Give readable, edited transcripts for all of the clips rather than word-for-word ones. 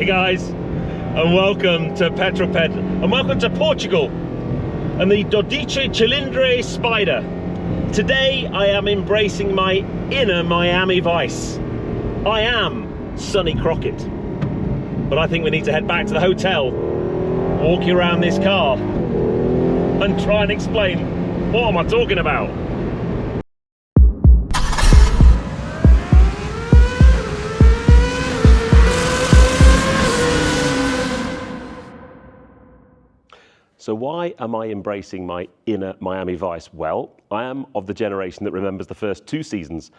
guys, and welcome to Petrol Ped, and welcome to Portugal and the 12 Cilindri Spider. Today I am embracing my inner Miami Vice. I am Sonny Crockett, but I think we need to head back to the hotel, walk you around this car and try and explain what am I talking about. So why am I embracing my inner Miami Vice? Well, I am of the generation that remembers the first 2 seasons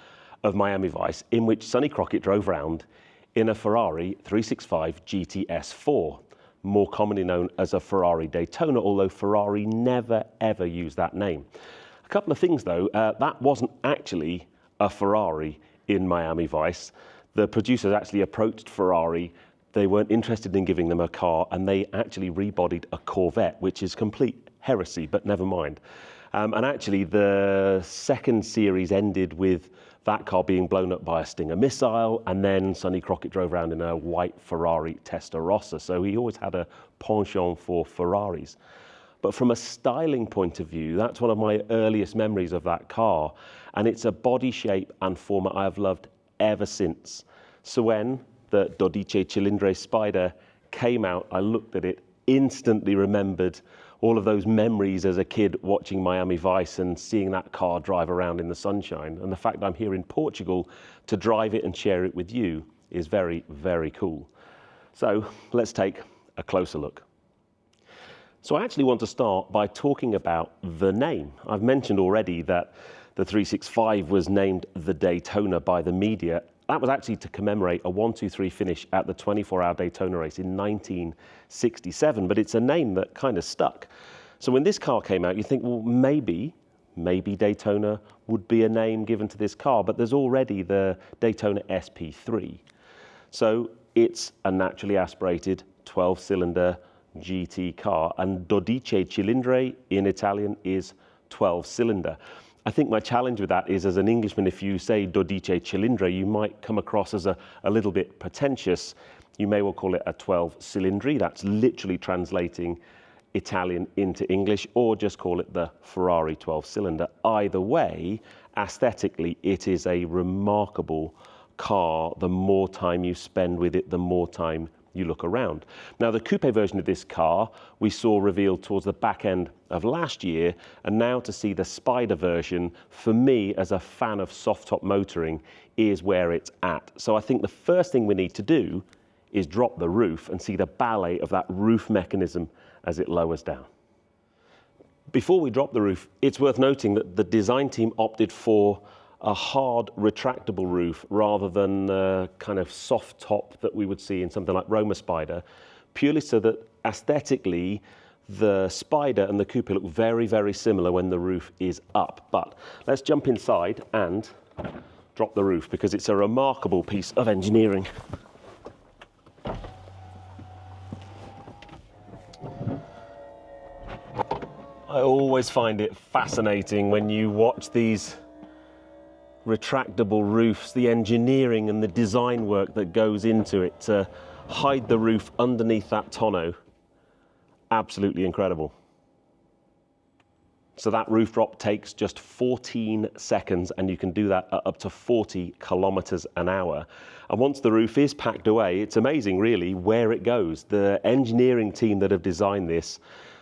of Miami Vice, in which Sonny Crockett drove round in a Ferrari 365 GT S4, more commonly known as a Ferrari Daytona, although Ferrari never ever used that name. A couple of things though, that wasn't actually a Ferrari in Miami Vice. The producers actually approached Ferrari. They weren't interested in giving them a car, and they actually rebodied a Corvette, which is complete heresy, but never mind. And actually the second series ended with that car being blown up by a Stinger missile, and then Sonny Crockett drove around in a white Ferrari Testarossa, so he always had a penchant for Ferraris. But from a styling point of view, that's one of my earliest memories of that car, and it's a body shape and format I have loved ever since. So when the 12 Cilindri Spider came out, I looked at it, instantly remembered all of those memories as a kid watching Miami Vice and seeing that car drive around in the sunshine. And the fact that I'm here in Portugal to drive it and share it with you is very, very cool. So let's take a closer look. So I actually want to start by talking about the name. I've mentioned already that the 365 was named the Daytona by the media. That was actually to commemorate a 1-2-3 finish at the 24-hour Daytona race in 1967, but it's a name that kind of stuck. So when this car came out, you think, well, maybe Daytona would be a name given to this car, but there's already the Daytona SP3. So it's a naturally aspirated 12-cylinder GT car, and 12 Cilindri in Italian is 12-cylinder. I think my challenge with that is, as an Englishman, if you say 12 Cilindri, you might come across as a little bit pretentious. You may well call it a 12 Cilindri. That's literally translating Italian into English, or just call it the Ferrari 12-cylinder. Either way, aesthetically, it is a remarkable car. The more time you spend with it, the more time you look around. Now, the coupe version of this car we saw revealed towards the back end of last year, and now to see the Spider version, for me as a fan of soft top motoring, is where it's at. So I think the first thing we need to do is drop the roof and see the ballet of that roof mechanism as it lowers down. Before we drop the roof, it's worth noting that the design team opted for a hard retractable roof rather than the kind of soft top that we would see in something like Roma Spider, purely so that aesthetically the Spider and the coupe look very, very similar when the roof is up. But let's jump inside and drop the roof, because it's a remarkable piece of engineering. I always find it fascinating when you watch these retractable roofs, the engineering and the design work that goes into it to hide the roof underneath that tonneau. Absolutely incredible. So that roof drop takes just 14 seconds, and you can do that at up to 40 kilometers an hour. And once the roof is packed away, it's amazing really where it goes. The engineering team that have designed this,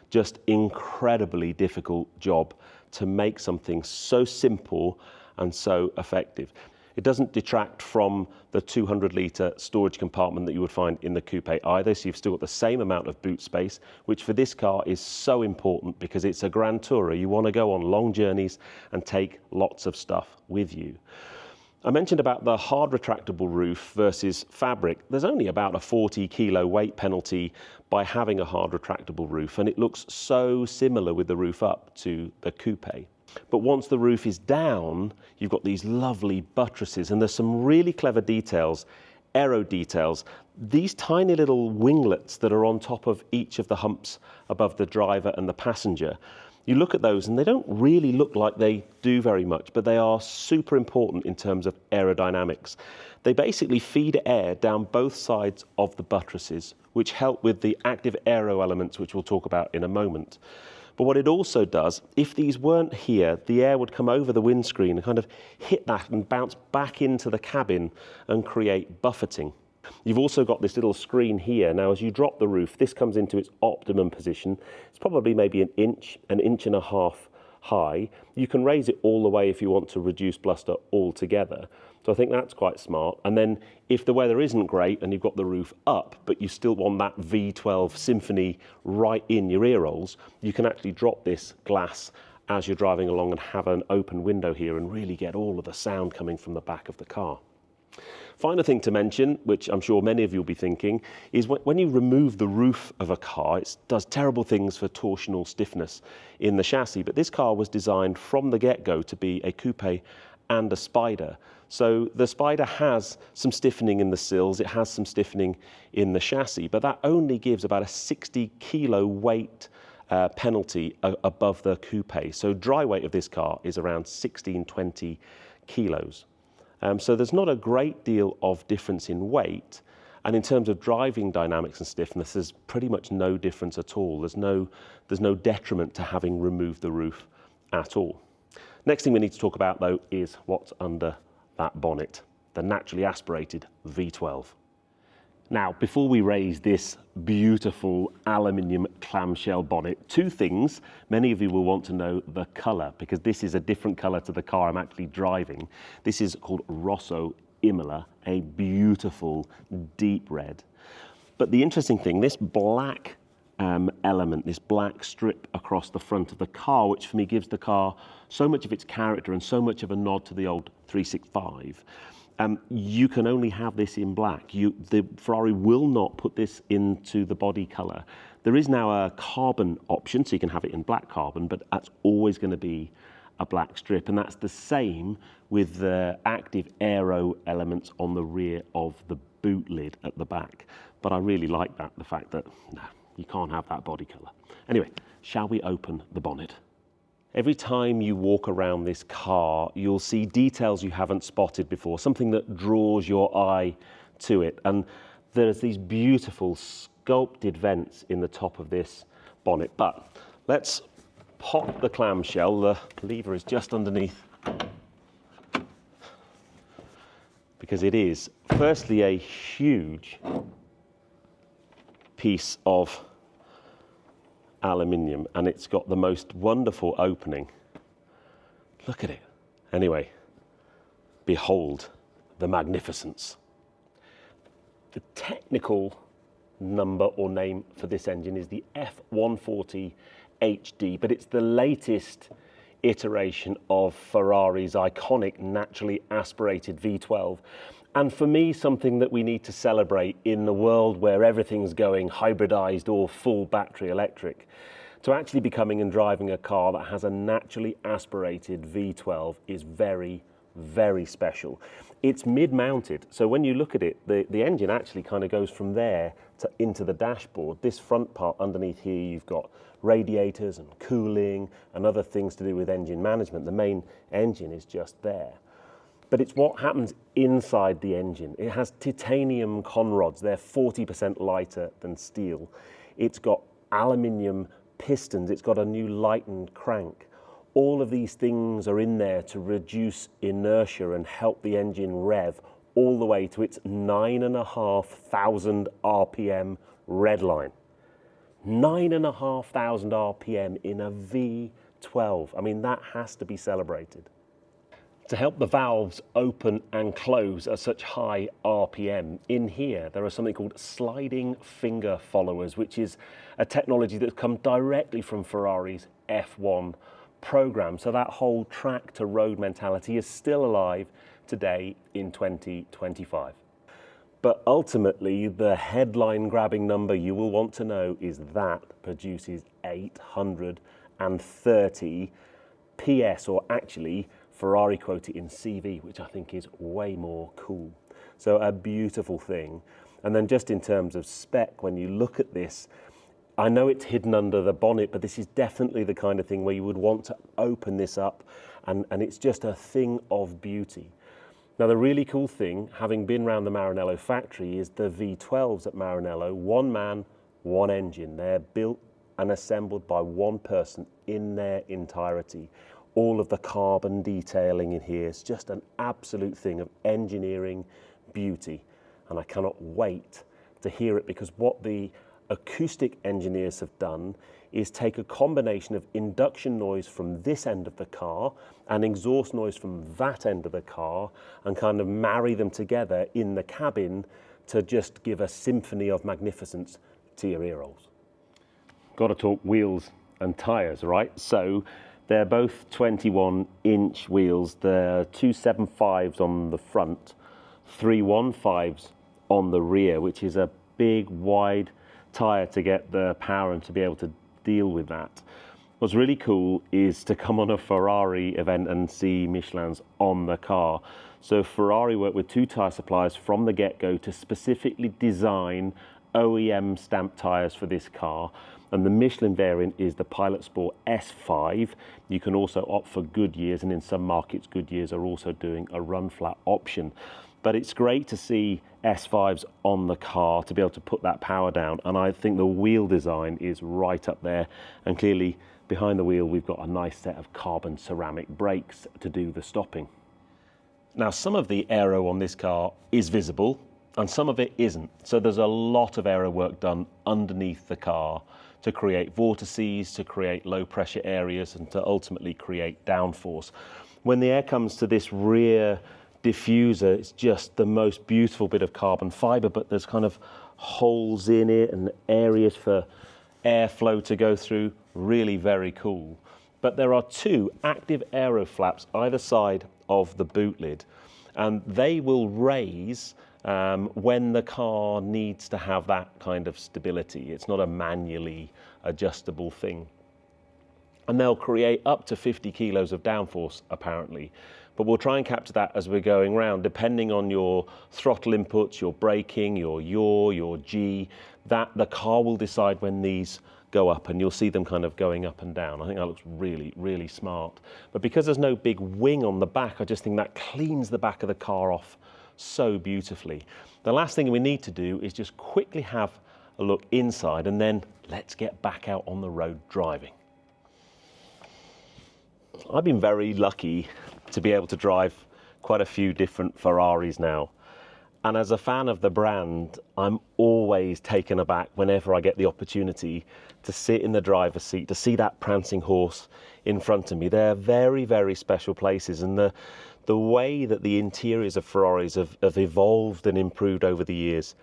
just incredibly difficult job to make something so simple and so effective. It doesn't detract from the 200-litre storage compartment that you would find in the coupe either, so you've still got the same amount of boot space, which for this car is so important because it's a Grand Tourer. You want to go on long journeys and take lots of stuff with you. I mentioned about the hard retractable roof versus fabric. There's only about a 40-kilo weight penalty by having a hard retractable roof, and it looks so similar with the roof up to the coupe. But once the roof is down, you've got these lovely buttresses, and there's some really clever details, Aero details. These tiny little winglets that are on top of each of the humps above the driver and the passenger. You look at those and they don't really look like they do very much, but they are super important in terms of aerodynamics. They basically feed air down both sides of the buttresses, which help with the active aero elements, which we'll talk about in a moment. But what it also does, if these weren't here, the air would come over the windscreen and kind of hit that and bounce back into the cabin and create buffeting. You've also got this little screen here. Now, as you drop the roof, this comes into its optimum position. It's probably maybe an inch and a half high. You can raise it all the way if you want to reduce bluster altogether. So I think that's quite smart. And then if the weather isn't great and you've got the roof up, but you still want that V12 symphony right in your ear rolls, you can actually drop this glass as you're driving along and have an open window here and really get all of the sound coming from the back of the car. Final thing to mention, which I'm sure many of you will be thinking, is when you remove the roof of a car, it does terrible things for torsional stiffness in the chassis. But this car was designed from the get-go to be a coupe and a Spider. So the Spider has some stiffening in the sills, it has some stiffening in the chassis, but that only gives about a 60 kilo weight penalty above the coupe. So dry weight of this car is around 16-20 kilos. So there's not a great deal of difference in weight, and in terms of driving dynamics and stiffness, there's pretty much no difference at all. There's no detriment to having removed the roof at all. Next thing we need to talk about, though, is what's under that bonnet, the naturally aspirated V12. Now, before we raise this beautiful aluminium clamshell bonnet, two things. Many of you will want to know the colour, because this is a different colour to the car I'm actually driving. This is called Rosso Imola, a beautiful deep red. But the interesting thing, this black element, this black strip across the front of the car, which for me gives the car so much of its character and so much of a nod to the old 365. You can only have this in black. The Ferrari will not put this into the body colour. There is now a carbon option, so you can have it in black carbon, but that's always going to be a black strip. And that's the same with the active aero elements on the rear of the boot lid at the back. But I really like that, the fact that, no, you can't have that body colour. Anyway, shall we open the bonnet? Every time you walk around this car, you'll see details you haven't spotted before, something that draws your eye to it. And there's these beautiful sculpted vents in the top of this bonnet. But let's pop the clamshell. The lever is just underneath, because it is, firstly, a huge piece of aluminium, and it's got the most wonderful opening. Look at it. Anyway, behold the magnificence. The technical number or name for this engine is the F140 HD, but it's the latest iteration of Ferrari's iconic naturally aspirated V12. And for me, something that we need to celebrate in the world where everything's going hybridized or full battery electric. To actually be coming and driving a car that has a naturally aspirated V12 is very, very special. It's mid-mounted, so when you look at it, the engine actually kind of goes from there into the dashboard. This front part underneath here, you've got radiators and cooling and other things to do with engine management. The main engine is just there. But it's what happens inside the engine. It has titanium conrods. They're 40% lighter than steel. It's got aluminium pistons. It's got a new lightened crank. All of these things are in there to reduce inertia and help the engine rev all the way to its 9,500 RPM red line. 9,500 RPM in a V12. I mean, that has to be celebrated. To help the valves open and close at such high RPM, in here there are something called sliding finger followers, which is a technology that's come directly from Ferrari's F1 program. So that whole track to road mentality is still alive today in 2025. But ultimately, the headline grabbing number you will want to know is that produces 830 PS, or actually Ferrari quote it in CV, which I think is way more cool. So a beautiful thing. And then just in terms of spec, when you look at this, I know it's hidden under the bonnet, but this is definitely the kind of thing where you would want to open this up, and it's just a thing of beauty. Now, the really cool thing, having been around the Maranello factory, is the V12s at Maranello, one man, one engine. They're built and assembled by one person in their entirety. All of the carbon detailing in here is just an absolute thing of engineering beauty. And I cannot wait to hear it, because what the acoustic engineers have done is take a combination of induction noise from this end of the car and exhaust noise from that end of the car and kind of marry them together in the cabin to just give a symphony of magnificence to your ear holes. Got to talk wheels and tyres, right? So they're both 21-inch wheels. They're 275s on the front, 315s on the rear, which is a big, wide tyre to get the power and to be able to deal with that. What's really cool is to come on a Ferrari event and see Michelin's on the car. So Ferrari worked with two tyre suppliers from the get-go to specifically design OEM stamped tyres for this car. And the Michelin variant is the Pilot Sport S5. You can also opt for Goodyears, and in some markets Goodyears are also doing a run flat option. But it's great to see S5s on the car to be able to put that power down, and I think the wheel design is right up there, and clearly behind the wheel we've got a nice set of carbon ceramic brakes to do the stopping. Now, some of the aero on this car is visible and some of it isn't, so there's a lot of aero work done underneath the car to create vortices, to create low pressure areas, and to ultimately create downforce. When the air comes to this rear diffuser, it's just the most beautiful bit of carbon fiber, but there's kind of holes in it and areas for airflow to go through. Really very cool. But there are two active aero flaps either side of the boot lid, and they will raise when the car needs to have that kind of stability. It's not a manually adjustable thing. And they'll create up to 50 kilos of downforce apparently. But we'll try and capture that as we're going round, depending on your throttle inputs, your braking, your yaw, your G, that the car will decide when these go up, and you'll see them kind of going up and down. I think that looks really, really smart. But because there's no big wing on the back, I just think that cleans the back of the car off so beautifully. The last thing we need to do is just quickly have a look inside, and then let's get back out on the road driving. I've been very lucky to be able to drive quite a few different Ferraris now. And as a fan of the brand, I'm always taken aback whenever I get the opportunity to sit in the driver's seat, to see that prancing horse in front of me. They're very, very special places, and the way that the interiors of Ferraris have evolved and improved over the years,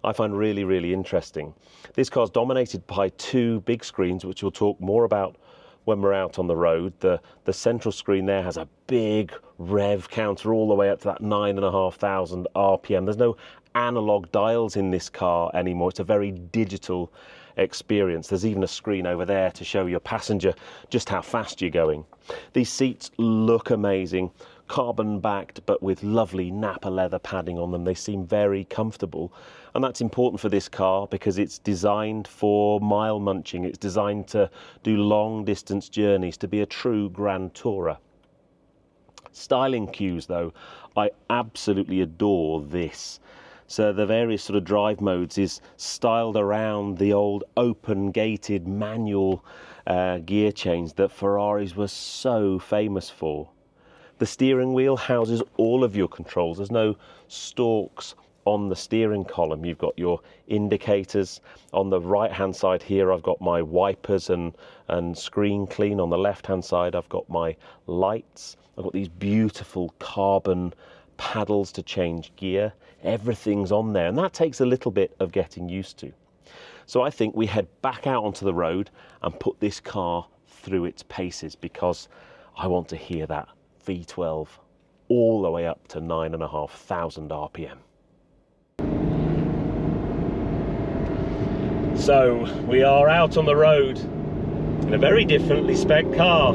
I find really, really interesting. This car's dominated by two big screens, which we'll talk more about when we're out on the road. The central screen there has a big rev counter all the way up to that 9,500 RPM. There's no analog dials in this car anymore. It's a very digital experience. There's even a screen over there to show your passenger just how fast you're going. These seats look amazing, carbon backed, but with lovely Napa leather padding on them. They seem very comfortable, and that's important for this car because it's designed for mile munching. It's designed to do long distance journeys, to be a true grand tourer. Styling cues though, I absolutely adore this. So the various sort of drive modes is styled around the old open gated manual gear change that Ferraris were so famous for. The steering wheel houses all of your controls. There's no stalks on the steering column. You've got your indicators. On the right hand side here I've got my wipers and screen clean. On the left hand side I've got my lights. I've got these beautiful carbon paddles to change gear. Everything's on there, and that takes a little bit of getting used to. So I think we head back out onto the road and put this car through its paces, because I want to hear that V12 all the way up to 9,500 RPM. So we are out on the road in a very differently spec car.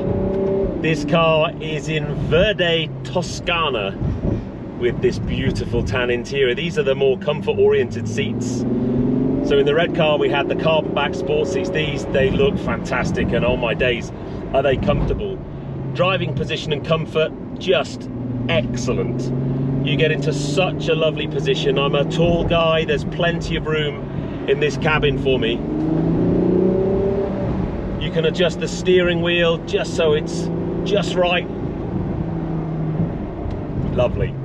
This car is in Verde Toscana with this beautiful tan interior. These are the more comfort oriented seats. So in the red car we had the carbon back sport seats. These, they look fantastic, and oh my days, are they comfortable. Driving position and comfort, just excellent. You get into such a lovely position. I'm a tall guy, there's plenty of room in this cabin for me. You can adjust the steering wheel just so it's just right. Lovely.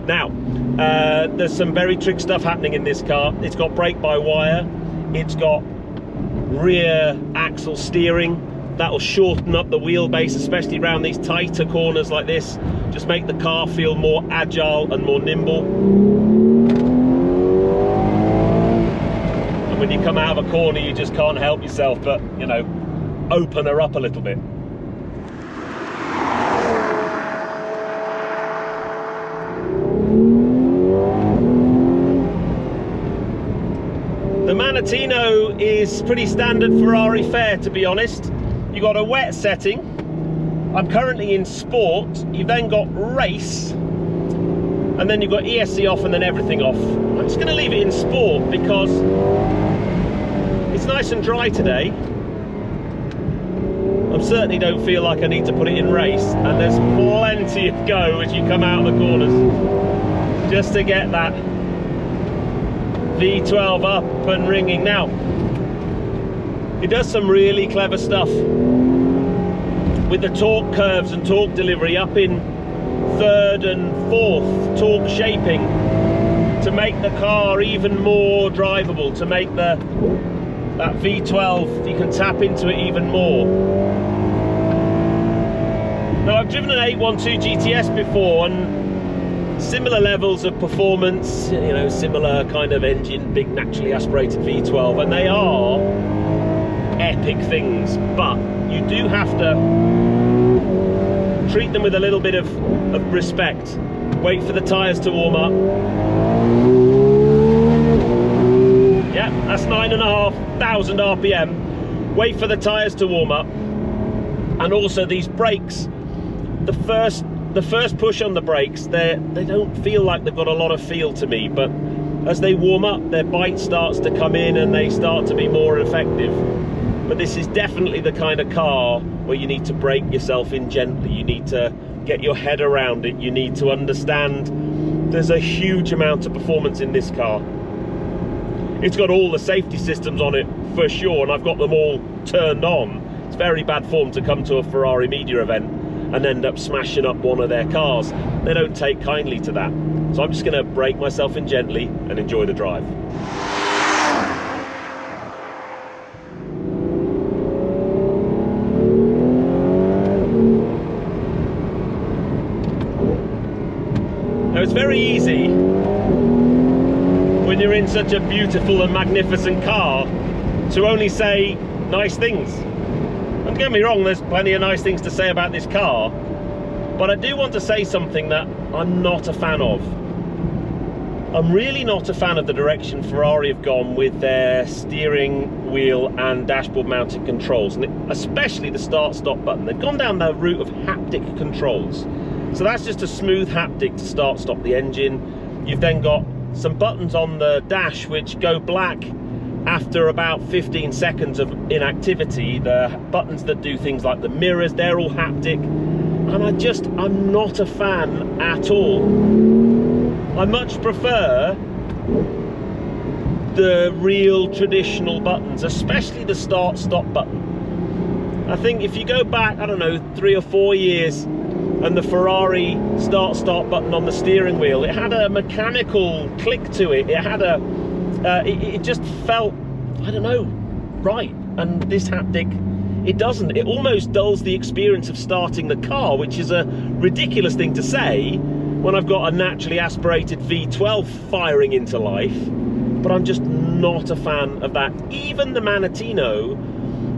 Now, there's some very trick stuff happening in this car. It's got brake-by-wire, it's got rear axle steering. That'll shorten up the wheelbase, especially around these tighter corners like this. Just make the car feel more agile and more nimble. And when you come out of a corner, you just can't help yourself but, you know, open her up a little bit. The Manettino is pretty standard Ferrari fare, to be honest. You've got a wet setting. I'm currently in sport. You've then got race, and then you've got ESC off and then everything off. I'm just going to leave it in sport because it's nice and dry today. I certainly don't feel like I need to put it in race, and there's plenty of go as you come out of the corners just to get that V12 up and ringing. Now, it does some really clever stuff with the torque curves and torque delivery up in third and fourth torque shaping to make the car even more drivable, to make that V12, you can tap into it even more. Now, I've driven an 812 GTS before, and similar levels of performance, you know, similar kind of engine, big naturally aspirated V12, and they are epic things, but you do have to treat them with a little bit of respect. Wait for the tyres to warm up. Yeah, that's 9,500 RPM. Wait for the tyres to warm up. And also these brakes, the first push on the brakes, they don't feel like they've got a lot of feel to me, but as they warm up, their bite starts to come in and they start to be more effective. But this is definitely the kind of car where you need to brake yourself in gently. You need to get your head around it. You need to understand there's a huge amount of performance in this car. It's got all the safety systems on it for sure, and I've got them all turned on. It's very bad form to come to a Ferrari media event and end up smashing up one of their cars. They don't take kindly to that. So I'm just going to brake myself in gently and enjoy the drive. Now, it's very easy when you're in such a beautiful and magnificent car to only say nice things. Don't get me wrong, there's plenty of nice things to say about this car, but I do want to say something that I'm not a fan of. I'm really not a fan of the direction Ferrari have gone with their steering wheel and dashboard mounted controls, and especially the start-stop button. They've gone down the route of haptic controls. So that's just a smooth haptic to start-stop the engine. You've then got some buttons on the dash which go black after about 15 seconds of inactivity. The buttons that do things like the mirrors, they're all haptic, and I'm not a fan at all. I much prefer the real traditional buttons, especially the start-stop button. I think if you go back, I don't know, 3 or 4 years, and the Ferrari start-stop button on the steering wheel, it had a mechanical click to it. It had it just felt, I don't know, right. And this haptic, it doesn't. It almost dulls the experience of starting the car, which is a ridiculous thing to say when I've got a naturally aspirated V12 firing into life. But I'm just not a fan of that. Even the Manettino,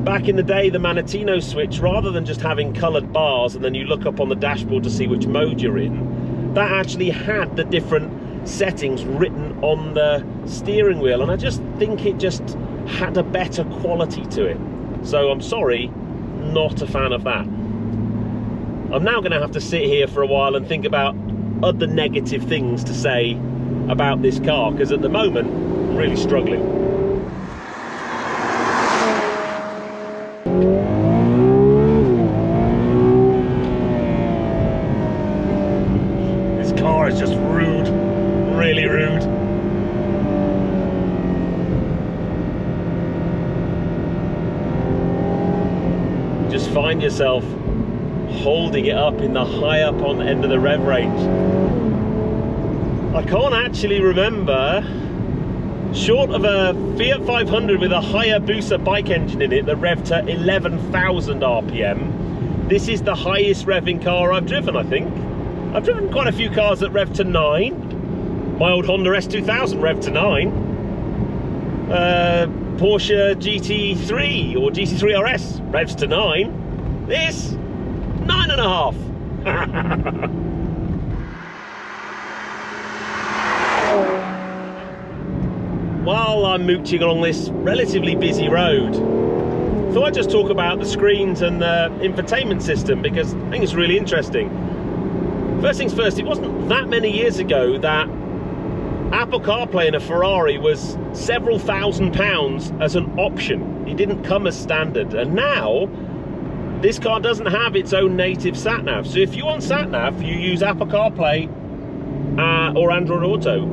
back in the day, the Manettino switch, rather than just having coloured bars and then you look up on the dashboard to see which mode you're in, that actually had the different settings written on the steering wheel, and I just think it just had a better quality to it. So I'm sorry, not a fan of that. I'm now going to have to sit here for a while and think about other negative things to say about this car, because at the moment I'm really struggling. find yourself holding it up in the high up on the end of the rev range. I can't actually remember, short of a Fiat 500 with a Hayabusa bike engine in it that revved to 11,000 RPM, this is the highest revving car I've driven, I think. I've driven quite a few cars that rev to 9. My old Honda S2000 revved to 9. Porsche GT3 or GT3 RS revs to 9. This, 9.5. While I'm mooching along this relatively busy road, I thought I'd just talk about the screens and the infotainment system, because I think it's really interesting. First things first, it wasn't that many years ago that Apple CarPlay in a Ferrari was several £1,000s as an option. It didn't come as standard. And now, this car doesn't have its own native sat-nav. So if you want sat-nav, you use Apple CarPlay or Android Auto.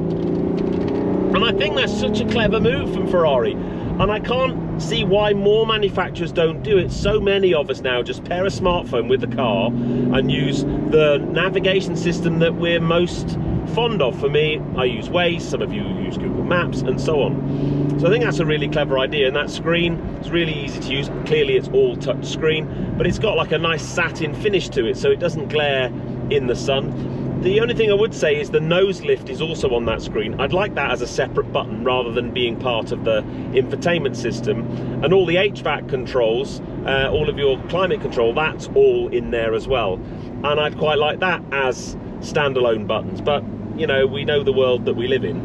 And I think that's such a clever move from Ferrari. And I can't see why more manufacturers don't do it. So many of us now just pair a smartphone with the car and use the navigation system that we're most fond of. For me, I use Waze, some of you use Google Maps, and so on. So I think that's a really clever idea, and that screen is really easy to use. Clearly it's all touch screen, but it's got like a nice satin finish to it, so it doesn't glare in the sun. The only thing I would say is the nose lift is also on that screen. I'd like that as a separate button rather than being part of the infotainment system. And all the HVAC controls, all of your climate control, that's all in there as well. And I'd quite like that as standalone buttons, but you know, we know the world that we live in.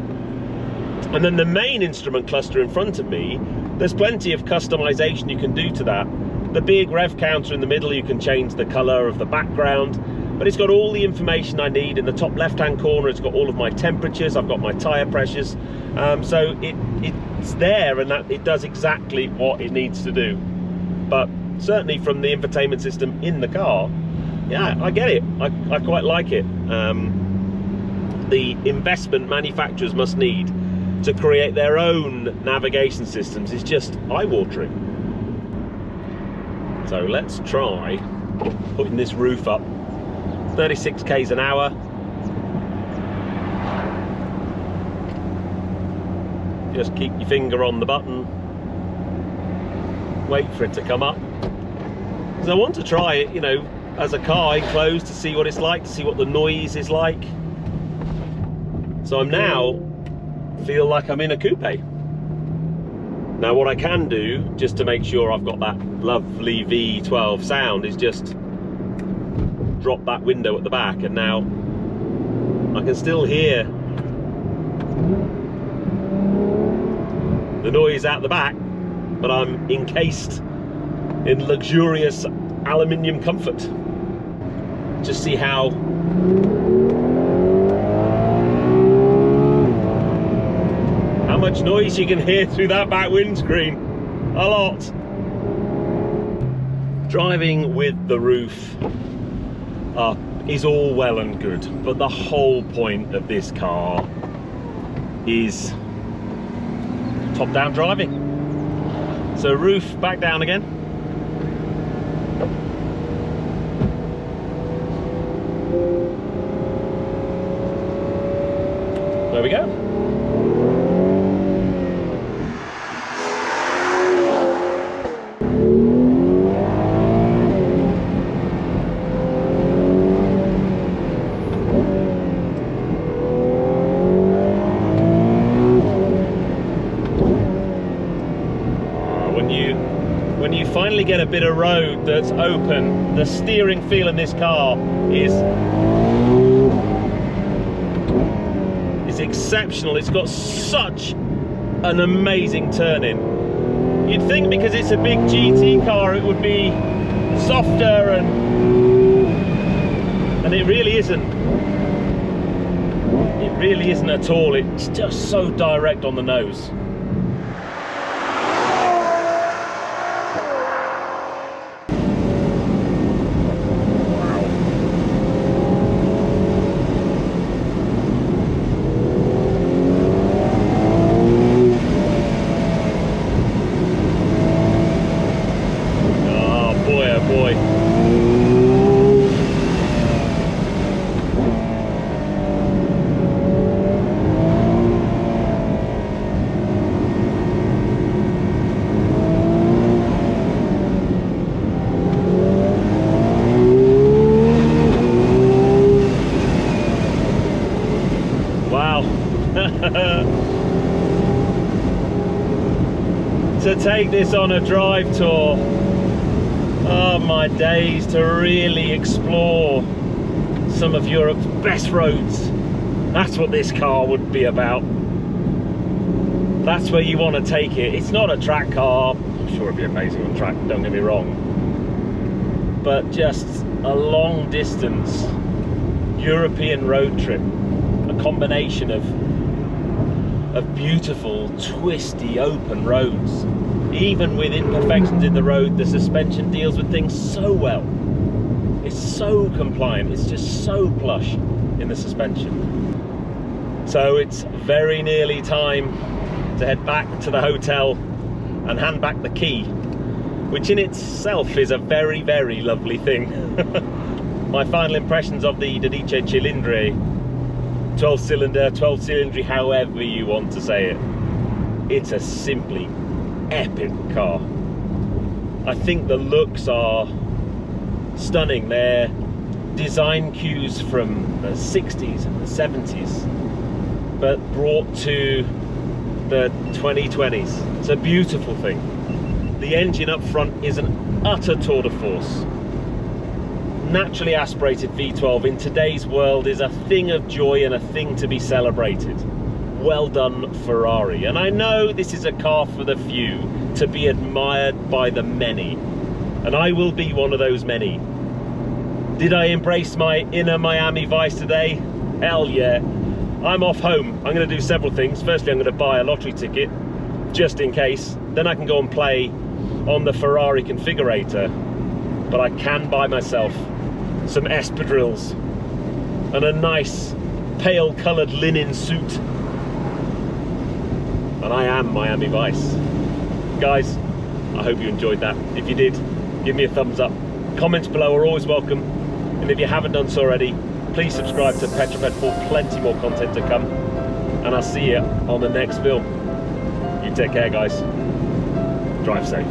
And then the main instrument cluster in front of me, there's plenty of customization you can do to that. The big rev counter in the middle, you can change the color of the background, but it's got all the information I need. In the top left hand corner, it's got all of my temperatures, I've got my tire pressures, so it's there, and that it does exactly what it needs to do. But certainly from the infotainment system in the car, yeah, I get it. I quite like it. The investment manufacturers must need to create their own navigation systems is just eye-watering. So let's try putting this roof up. 36 k's an hour. Just keep your finger on the button. Wait for it to come up. Because I want to try it, you know, as a car enclosed, to see what it's like, to see what the noise is like. So I'm now feel like I'm in a coupe. Now what I can do, just to make sure I've got that lovely V12 sound, is just drop that window at the back, and now I can still hear the noise out the back, but I'm encased in luxurious aluminium comfort. Just see how much noise you can hear through that back windscreen. A lot. Driving with the roof up is all well and good, but the whole point of this car is top-down driving. So roof back down again. There we go. When you finally get a bit of road that's open, the steering feel in this car is exceptional. It's got such an amazing turn-in. You'd think because it's a big GT car it would be softer, and it really isn't. It really isn't at all. It's just so direct on the nose. Boy, to take this on a drive tour. Oh, my days, to really explore some of Europe's best roads. That's what this car would be about. That's where you want to take it. It's not a track car. I'm sure it'd be amazing on track, don't get me wrong. But just a long distance European road trip. A combination of beautiful, twisty, open roads. Even with imperfections in the road, the suspension deals with things so well. It's so compliant, it's just so plush in the suspension. So it's very nearly time to head back to the hotel and hand back the key, which in itself is a very, very lovely thing. My final impressions of the 12 Cilindri, 12-cylinder, 12-Cilindri, however you want to say it. It's a simply epic car. I think the looks are stunning. They're design cues from the 60s and the 70s, but brought to the 2020s. It's a beautiful thing. The engine up front is an utter tour de force. Naturally aspirated V12 in today's world is a thing of joy and a thing to be celebrated. Well done, Ferrari. And I know this is a car for the few, to be admired by the many. And I will be one of those many. Did I embrace my inner Miami vice today? Hell yeah. I'm off home. I'm going to do several things. Firstly, I'm going to buy a lottery ticket, just in case. Then I can go and play on the Ferrari configurator. But I can buy myself some espadrilles and a nice pale coloured linen suit. And I am Miami Vice. Guys, I hope you enjoyed that. If you did, give me a thumbs up. Comments below are always welcome. And if you haven't done so already, please subscribe to Petrol Ped for plenty more content to come. And I'll see you on the next film. You take care, guys. Drive safe.